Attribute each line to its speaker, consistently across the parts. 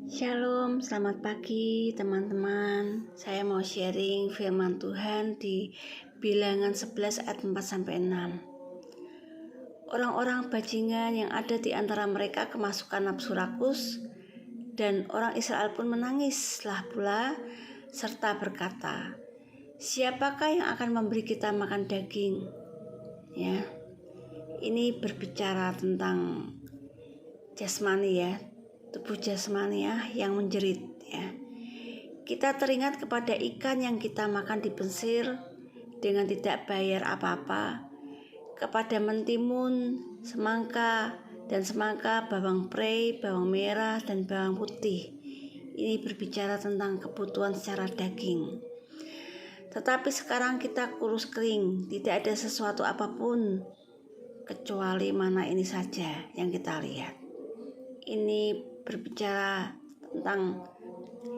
Speaker 1: Shalom, selamat pagi teman-teman. Saya mau sharing firman Tuhan di Bilangan 11 ayat 4-6. Orang-orang bajingan yang ada di antara mereka kemasukan nafsu rakus, dan orang Israel pun menangislah pula serta berkata, "Siapakah yang akan memberi kita makan daging?" Ya. Ini berbicara tentang jasmani ya, tubuh jasmani ya yang menjerit ya. Kita teringat kepada ikan yang kita makan di Mesir dengan tidak bayar apa-apa, kepada mentimun, semangka, bawang prei, bawang merah, dan bawang putih. Ini berbicara tentang kebutuhan secara daging. Tetapi sekarang kita kurus kering, tidak ada sesuatu apapun kecuali mana ini saja yang kita lihat. Ini berbicara tentang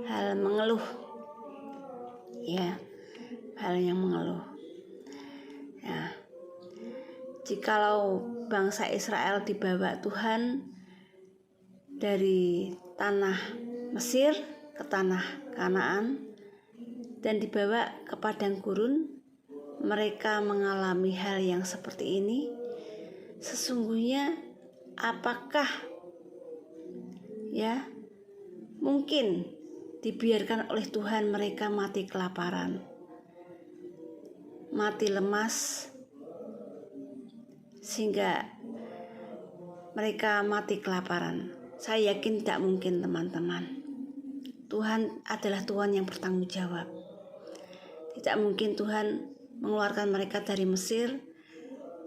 Speaker 1: hal mengeluh, ya, hal yang mengeluh. Ya, jikalau bangsa Israel dibawa Tuhan dari tanah Mesir ke tanah Kanaan dan dibawa ke padang gurun, mereka mengalami hal yang seperti ini. Sesungguhnya apakah ya mungkin dibiarkan oleh Tuhan mereka mati kelaparan, mati lemas, sehingga mereka mati kelaparan? Saya yakin tidak mungkin, teman-teman. Tuhan adalah Tuhan yang bertanggung jawab. Tidak mungkin Tuhan mengeluarkan mereka dari Mesir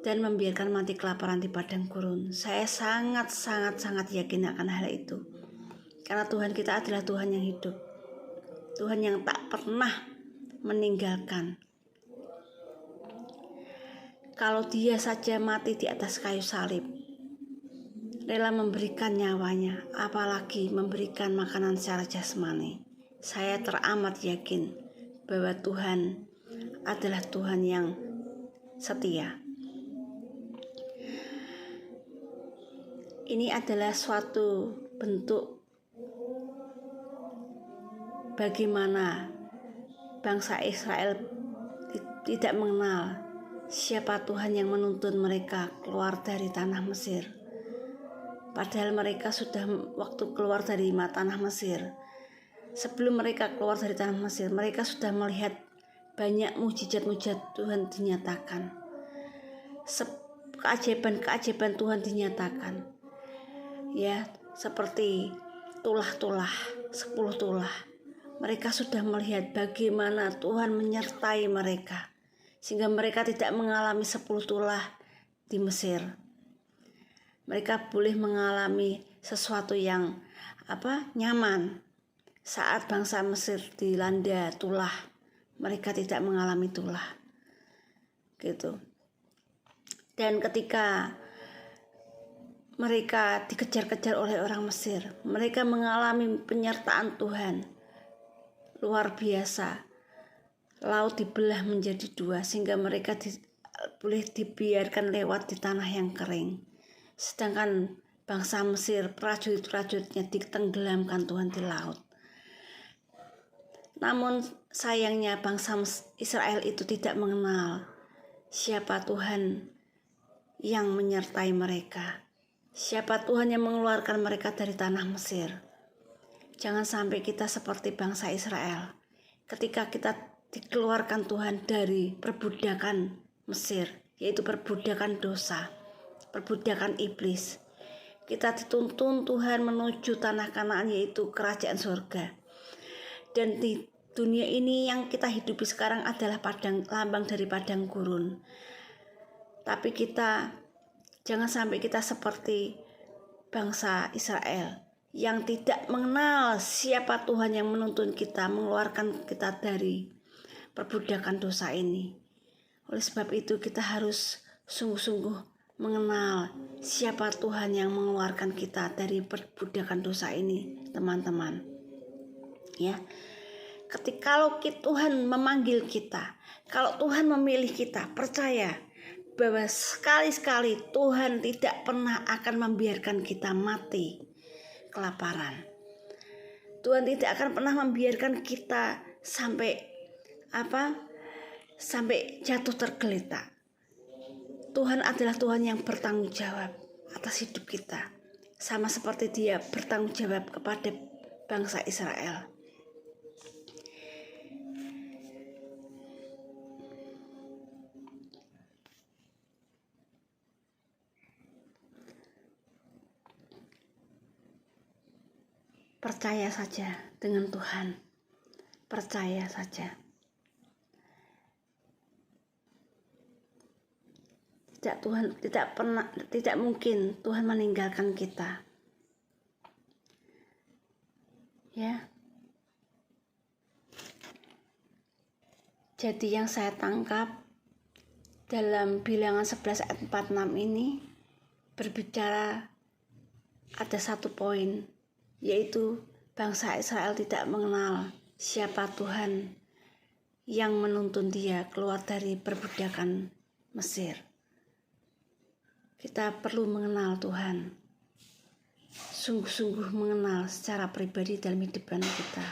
Speaker 1: dan membiarkan mati kelaparan di padang gurun. Saya sangat yakin akan hal itu. Karena Tuhan kita adalah Tuhan yang hidup. Tuhan yang tak pernah meninggalkan. Kalau Dia saja mati di atas kayu salib, rela memberikan nyawanya, apalagi memberikan makanan secara jasmani. Saya teramat yakin bahwa Tuhan adalah Tuhan yang setia. Ini adalah suatu bentuk bagaimana bangsa Israel tidak mengenal siapa Tuhan yang menuntun mereka keluar dari tanah Mesir. Padahal mereka sudah waktu keluar dari tanah Mesir. Sebelum mereka keluar dari tanah Mesir, mereka sudah melihat banyak mujizat-mujizat Tuhan dinyatakan. Keajaiban-keajaiban Tuhan dinyatakan. Ya, seperti tulah-tulah, 10 tulah. Mereka sudah melihat bagaimana Tuhan menyertai mereka, sehingga mereka tidak mengalami 10 tulah di Mesir. Mereka boleh mengalami sesuatu yang nyaman. Saat bangsa Mesir dilanda tulah, mereka tidak mengalami tulah. Gitu. Dan ketika mereka dikejar-kejar oleh orang Mesir, mereka mengalami penyertaan Tuhan luar biasa. Laut dibelah menjadi 2 sehingga mereka boleh dibiarkan lewat di tanah yang kering. Sedangkan bangsa Mesir, prajurit-prajuritnya ditenggelamkan Tuhan di laut. Namun sayangnya bangsa Israel itu tidak mengenal siapa Tuhan yang menyertai mereka. Siapa Tuhan yang mengeluarkan mereka dari tanah Mesir. Jangan sampai kita seperti bangsa Israel. Ketika kita dikeluarkan Tuhan dari perbudakan Mesir, yaitu perbudakan dosa, perbudakan iblis, kita dituntun Tuhan menuju tanah Kanaan, yaitu kerajaan surga. Dan di dunia ini yang kita hidupi sekarang adalah lambang dari padang gurun. Tapi jangan sampai kita seperti bangsa Israel yang tidak mengenal siapa Tuhan yang menuntun kita, mengeluarkan kita dari perbudakan dosa ini. Oleh sebab itu kita harus sungguh-sungguh mengenal siapa Tuhan yang mengeluarkan kita dari perbudakan dosa ini, teman-teman. Ya. Kalau Tuhan memanggil kita, kalau Tuhan memilih kita, percaya bahwa sekali-sekali Tuhan tidak pernah akan membiarkan kita mati kelaparan. Tuhan tidak akan pernah membiarkan kita sampai jatuh tergeletak. Tuhan adalah Tuhan yang bertanggung jawab atas hidup kita, sama seperti Dia bertanggung jawab kepada bangsa Israel. Percaya saja dengan Tuhan. Percaya saja. Tidak mungkin Tuhan meninggalkan kita. Ya. Jadi yang saya tangkap dalam Bilangan 11 ayat 46 ini berbicara ada satu poin, yaitu bangsa Israel tidak mengenal siapa Tuhan yang menuntun dia keluar dari perbudakan Mesir. Kita perlu mengenal Tuhan, sungguh-sungguh mengenal secara pribadi dalam hidup kita.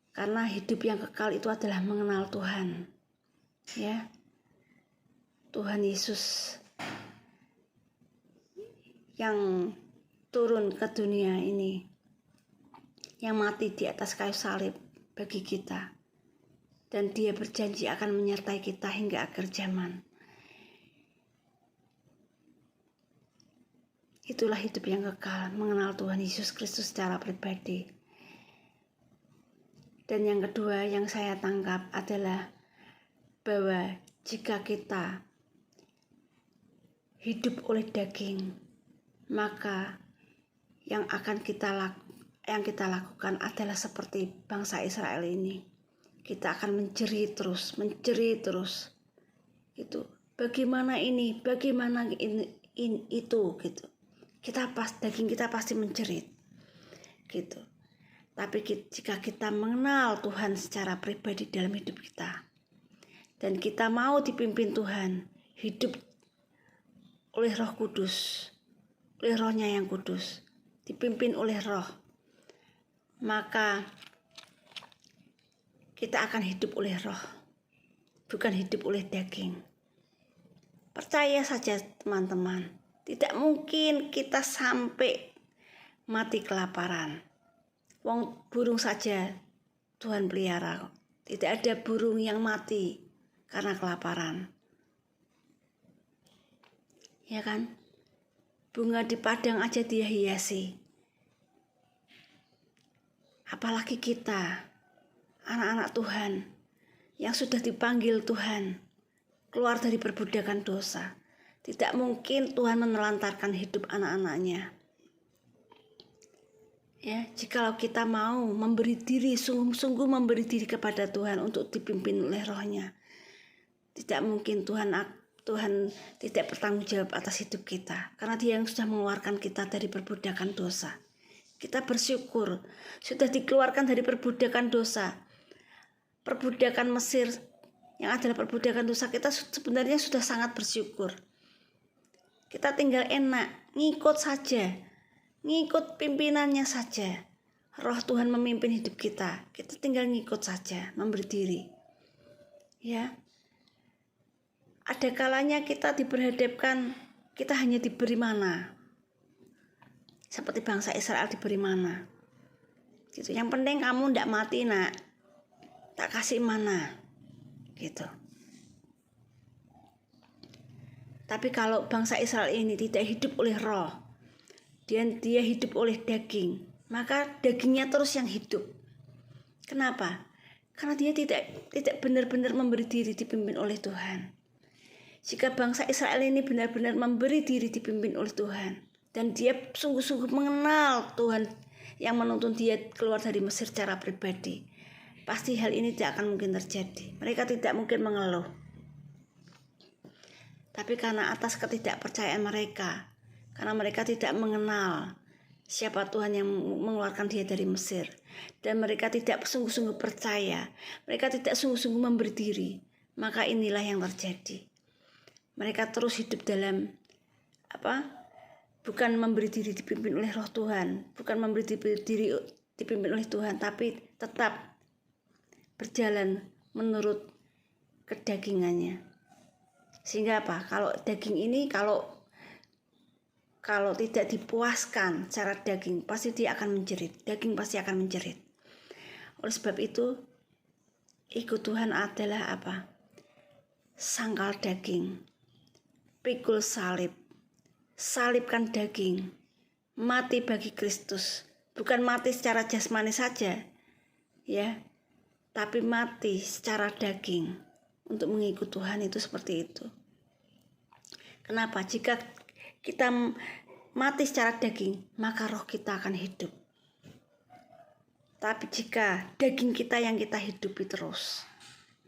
Speaker 1: Karena hidup yang kekal itu adalah mengenal Tuhan. Ya. Tuhan Yesus yang turun ke dunia ini, yang mati di atas kayu salib bagi kita, dan Dia berjanji akan menyertai kita hingga akhir zaman. Itulah hidup yang kekal, mengenal Tuhan Yesus Kristus secara pribadi. Dan yang kedua yang saya tangkap adalah bahwa jika kita hidup oleh daging, maka yang kita lakukan adalah seperti bangsa Israel ini. Kita akan menjerit terus gitu. Bagaimana ini, bagaimana ini itu gitu. Daging kita pasti menjerit gitu. Tapi jika kita mengenal Tuhan secara pribadi dalam hidup kita, dan kita mau dipimpin Tuhan, hidup oleh Roh Kudus, oleh Roh-Nya yang kudus, dipimpin oleh Roh, maka kita akan hidup oleh Roh, bukan hidup oleh daging. Percaya saja teman-teman, tidak mungkin kita sampai mati kelaparan. Wong burung saja Tuhan pelihara. Tidak ada burung yang mati karena kelaparan. Ya kan? Bunga di padang aja Dia hiasi. Apalagi kita, anak-anak Tuhan, yang sudah dipanggil Tuhan, keluar dari perbudakan dosa. Tidak mungkin Tuhan menelantarkan hidup anak-anaknya. Ya, jikalau kita mau memberi diri, sungguh-sungguh memberi diri kepada Tuhan untuk dipimpin oleh Roh-Nya, tidak mungkin Tuhan tidak bertanggung jawab atas hidup kita, karena Dia yang sudah mengeluarkan kita dari perbudakan dosa. Kita bersyukur sudah dikeluarkan dari perbudakan dosa, perbudakan Mesir yang adalah perbudakan dosa. Kita sebenarnya sudah sangat bersyukur. Kita tinggal enak, ngikut saja, ngikut pimpinannya saja. Roh Tuhan memimpin hidup kita, kita tinggal ngikut saja, memberi diri. Ya. Ada kalanya kita diperhadapkan, kita hanya diberi mana. Seperti bangsa Israel diberi mana. Gitu. Yang penting kamu tidak mati, nak. Tak kasih mana. Gitu. Tapi kalau bangsa Israel ini tidak hidup oleh Roh, dia hidup oleh daging, maka dagingnya terus yang hidup. Kenapa? Karena dia tidak benar-benar memberi diri dipimpin oleh Tuhan. Jika bangsa Israel ini benar-benar memberi diri dipimpin oleh Tuhan, dan dia sungguh-sungguh mengenal Tuhan yang menuntun dia keluar dari Mesir secara pribadi, pasti hal ini tidak akan mungkin terjadi. Mereka tidak mungkin mengeluh. Tapi karena atas ketidakpercayaan mereka, karena mereka tidak mengenal siapa Tuhan yang mengeluarkan dia dari Mesir, dan mereka tidak sungguh-sungguh percaya, mereka tidak sungguh-sungguh memberi diri, maka inilah yang terjadi. Mereka terus hidup dalam bukan memberi diri dipimpin oleh Roh Tuhan, bukan memberi diri dipimpin oleh Tuhan, tapi tetap berjalan menurut kedagingannya. Sehingga apa? Kalau daging ini kalau tidak dipuaskan secara daging, pasti dia akan menjerit. Daging pasti akan menjerit. Oleh sebab itu, ikut Tuhan adalah apa? Sangkal daging, pikul salib, salibkan daging, mati bagi Kristus. Bukan mati secara jasmani saja, ya, tapi mati secara daging untuk mengikut Tuhan. Itu seperti itu. Kenapa? Jika kita mati secara daging, maka roh kita akan hidup. Tapi jika daging kita yang kita hidupi terus,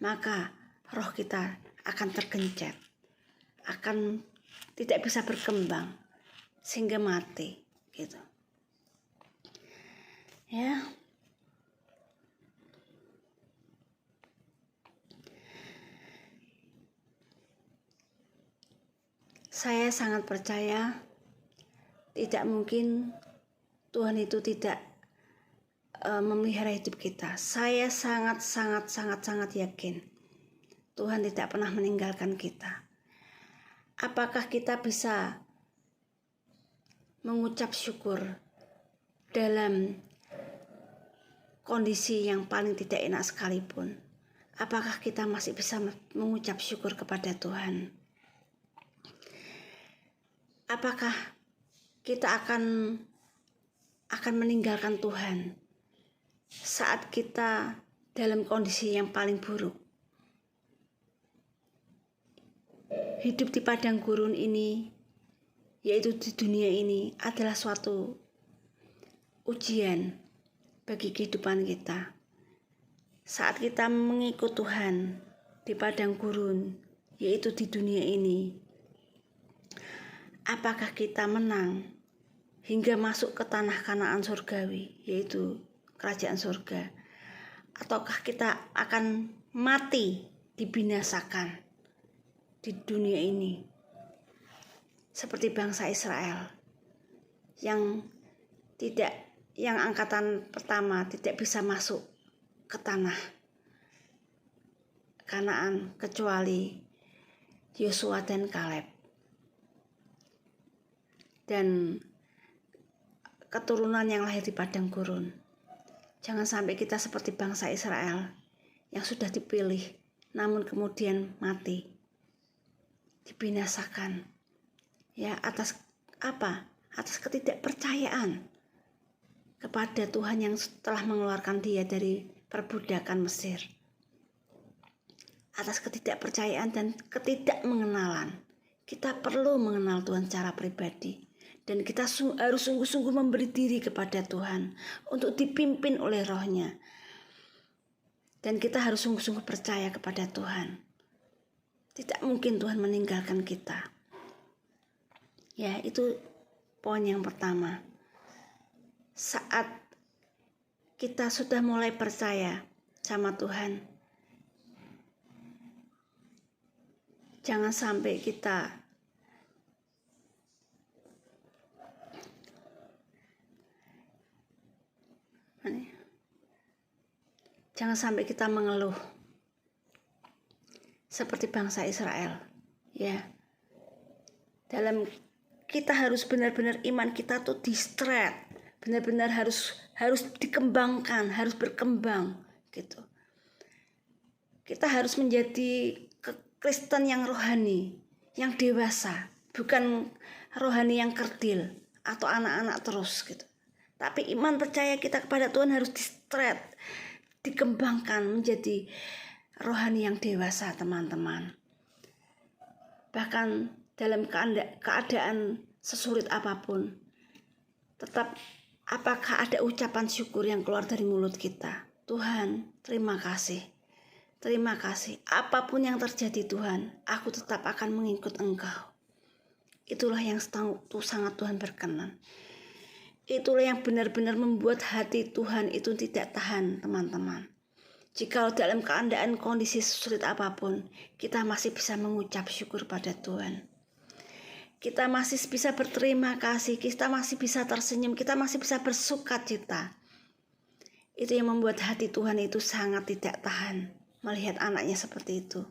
Speaker 1: maka roh kita akan tergencet, akan tidak bisa berkembang, sehingga mati, gitu. Ya. Saya sangat percaya tidak mungkin Tuhan itu tidak memelihara hidup kita. Saya sangat yakin Tuhan tidak pernah meninggalkan kita. Apakah kita bisa mengucap syukur dalam kondisi yang paling tidak enak sekalipun? Apakah kita masih bisa mengucap syukur kepada Tuhan? Apakah kita akan meninggalkan Tuhan saat kita dalam kondisi yang paling buruk? Hidup di padang gurun ini, yaitu di dunia ini, adalah suatu ujian bagi kehidupan kita. Saat kita mengikut Tuhan di padang gurun, yaitu di dunia ini, apakah kita menang hingga masuk ke tanah Kanaan surgawi, yaitu kerajaan surga, ataukah kita akan mati dibinasakan di dunia ini seperti bangsa Israel yang angkatan pertama tidak bisa masuk ke tanah Kanaan kecuali Yosua dan Kaleb dan keturunan yang lahir di padang gurun. Jangan sampai kita seperti bangsa Israel yang sudah dipilih namun kemudian mati, dibinasakan. Ya, atas apa? Atas ketidakpercayaan kepada Tuhan yang telah mengeluarkan dia dari perbudakan Mesir. Atas ketidakpercayaan dan ketidakmengenalan. Kita perlu mengenal Tuhan secara pribadi. Dan kita harus sungguh-sungguh memberi diri kepada Tuhan untuk dipimpin oleh Roh-Nya. Dan kita harus sungguh-sungguh percaya kepada Tuhan. Tidak mungkin Tuhan meninggalkan kita. Ya, itu poin yang pertama. Saat kita sudah mulai percaya sama Tuhan, jangan sampai kita mengeluh seperti bangsa Israel. Ya. Kita harus benar-benar iman kita tuh di-stretch, benar-benar harus dikembangkan, harus berkembang gitu. Kita harus menjadi Kristen yang rohani, yang dewasa, bukan rohani yang kerdil atau anak-anak terus gitu. Tapi iman percaya kita kepada Tuhan harus di-stretch, dikembangkan menjadi rohani yang dewasa, teman-teman. Bahkan dalam keadaan sesulit apapun, tetap apakah ada ucapan syukur yang keluar dari mulut kita? Tuhan, terima kasih. Terima kasih. Apapun yang terjadi Tuhan, aku tetap akan mengikut Engkau. Itulah yang sangat Tuhan berkenan. Itulah yang benar-benar membuat hati Tuhan itu tidak tahan, teman-teman. Jika dalam keadaan kondisi sulit apapun, kita masih bisa mengucap syukur pada Tuhan. Kita masih bisa berterima kasih, kita masih bisa tersenyum, kita masih bisa bersukacita. Itu yang membuat hati Tuhan itu sangat tidak tahan melihat anaknya seperti itu.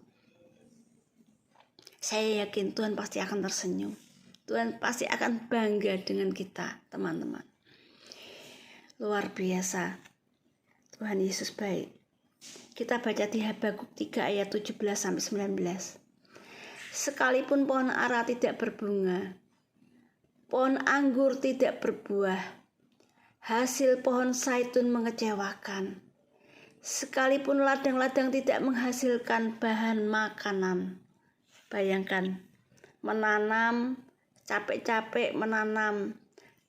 Speaker 1: Saya yakin Tuhan pasti akan tersenyum. Tuhan pasti akan bangga dengan kita, teman-teman. Luar biasa. Tuhan Yesus baik. Kita baca di Habakuk 3 ayat 17-19. Sekalipun pohon ara tidak berbunga, pohon anggur tidak berbuah, hasil pohon zaitun mengecewakan. Sekalipun ladang-ladang tidak menghasilkan bahan makanan. Bayangkan, menanam, capek-capek menanam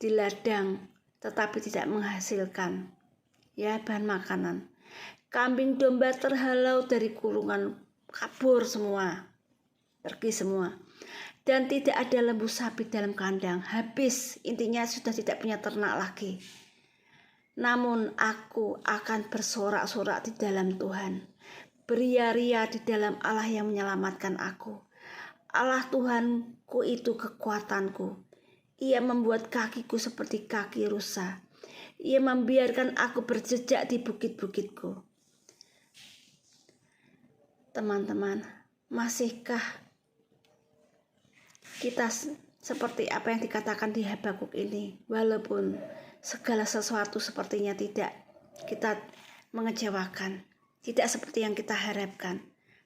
Speaker 1: di ladang, tetapi tidak menghasilkan bahan makanan. Kambing domba terhalau dari kurungan, kabur semua, pergi semua. Dan tidak ada lembu sapi dalam kandang, habis, intinya sudah tidak punya ternak lagi. Namun aku akan bersorak-sorak di dalam Tuhan, beria-ria di dalam Allah yang menyelamatkan aku. Allah Tuhanku itu kekuatanku. Ia membuat kakiku seperti kaki rusa. Ia membiarkan aku berjejak di bukit-bukitku. Teman-teman, masihkah kita seperti apa yang dikatakan di Habakuk ini? Walaupun segala sesuatu sepertinya tidak kita mengecewakan, tidak seperti yang kita harapkan,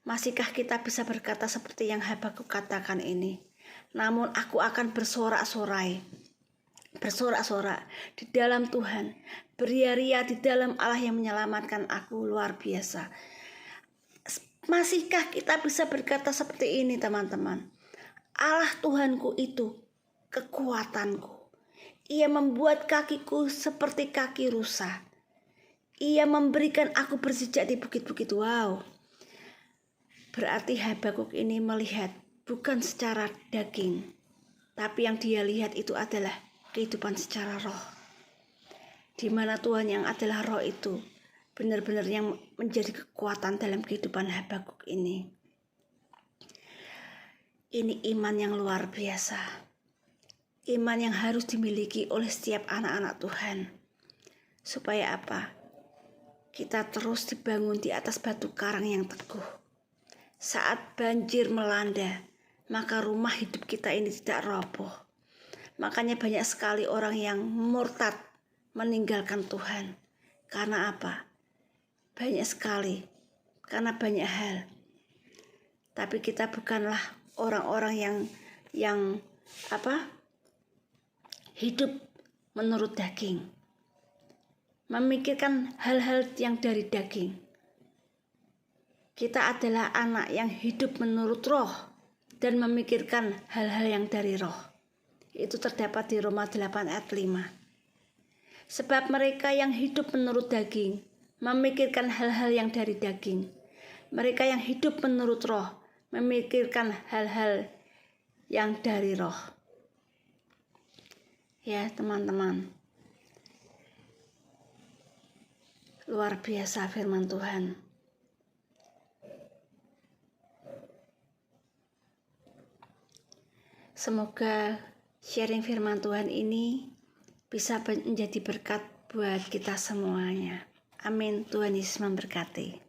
Speaker 1: masihkah kita bisa berkata seperti yang Habakuk katakan ini? Namun aku akan bersorak-sorai di dalam Tuhan, beria-ria di dalam Allah yang menyelamatkan aku. Luar biasa. Masihkah kita bisa berkata seperti ini, teman-teman? Allah Tuhanku itu kekuatanku. Ia membuat kakiku seperti kaki rusa. Ia memberikan aku berjejak di bukit-bukit. Wow. Berarti Habakuk ini melihat bukan secara daging, tapi yang dia lihat itu adalah kehidupan secara roh. Di mana Tuhan yang adalah roh itu benar-benar yang menjadi kekuatan dalam kehidupan Habakuk ini. Ini iman yang luar biasa. Iman yang harus dimiliki oleh setiap anak-anak Tuhan. Supaya apa? Kita terus dibangun di atas batu karang yang teguh. Saat banjir melanda, maka rumah hidup kita ini tidak roboh. Makanya banyak sekali orang yang murtad meninggalkan Tuhan. Karena apa? Banyak sekali. Karena banyak hal. Tapi kita bukanlah orang-orang yang hidup menurut daging. Memikirkan hal-hal yang dari daging. Kita adalah anak yang hidup menurut roh dan memikirkan hal-hal yang dari roh. Itu terdapat di Roma 8 ayat 5. Sebab mereka yang hidup menurut daging memikirkan hal-hal yang dari daging. Mereka yang hidup menurut roh memikirkan hal-hal yang dari roh. Ya, teman-teman. Luar biasa firman Tuhan. Semoga sharing firman Tuhan ini bisa menjadi berkat buat kita semuanya. Amin. Tuhan Yesus memberkati.